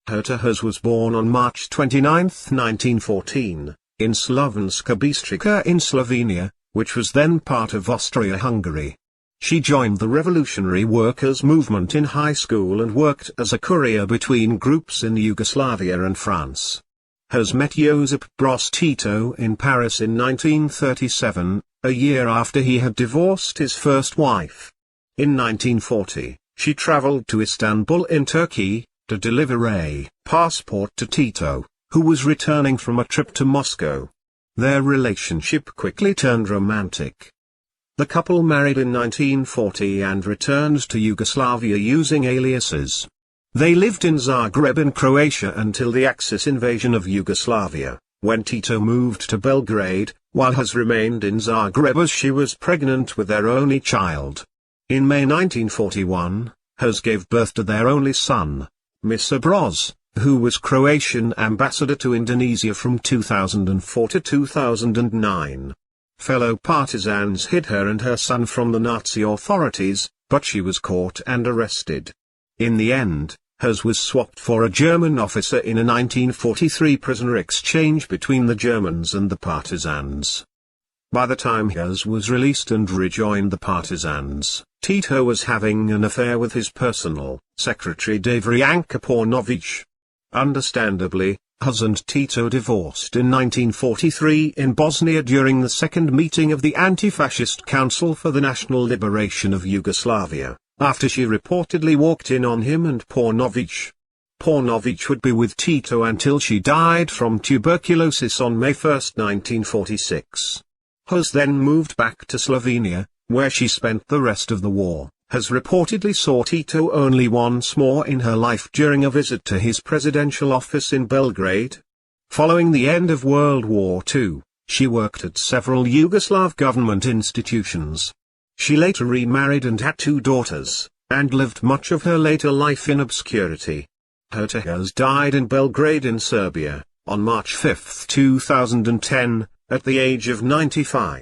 Herta Haas was born on March 29, 1914, in Slovenska Bistrica in Slovenia, which was then part of Austria-Hungary. She joined the revolutionary workers' movement in high school and worked as a courier between groups in Yugoslavia and France. Haas met Josip Broz Tito in Paris in 1937, a year after he had divorced his first wife. In 1940, she traveled to Istanbul in Turkey, to deliver a passport to Tito, who was returning from a trip to Moscow. Their relationship quickly turned romantic. The couple married in 1940 and returned to Yugoslavia using aliases. They lived in Zagreb in Croatia until the Axis invasion of Yugoslavia, when Tito moved to Belgrade, while Haas remained in Zagreb as she was pregnant with their only child. In May 1941, Haas gave birth to their only son, Josip Broz, who was Croatian ambassador to Indonesia from 2004 to 2009. Fellow partisans hid her and her son from the Nazi authorities, but she was caught and arrested. In the end, Haas was swapped for a German officer in a 1943 prisoner exchange between the Germans and the partisans. By the time Haas was released and rejoined the partisans, Tito was having an affair with his personal secretary Davrianka Paunovic. Understandably, Haas and Tito divorced in 1943 in Bosnia during the second meeting of the Anti-Fascist Council for the National Liberation of Yugoslavia, after she reportedly walked in on him and Paunovic. Paunovic would be with Tito until she died from tuberculosis on May 1, 1946. Haas then moved back to Slovenia, where she spent the rest of the war. Haas reportedly saw Tito only once more in her life during a visit to his presidential office in Belgrade. Following the end of World War II, she worked at several Yugoslav government institutions. She later remarried and had 2 daughters, and lived much of her later life in obscurity. Herta Haas died in Belgrade in Serbia, on March 5, 2010, at the age of 95.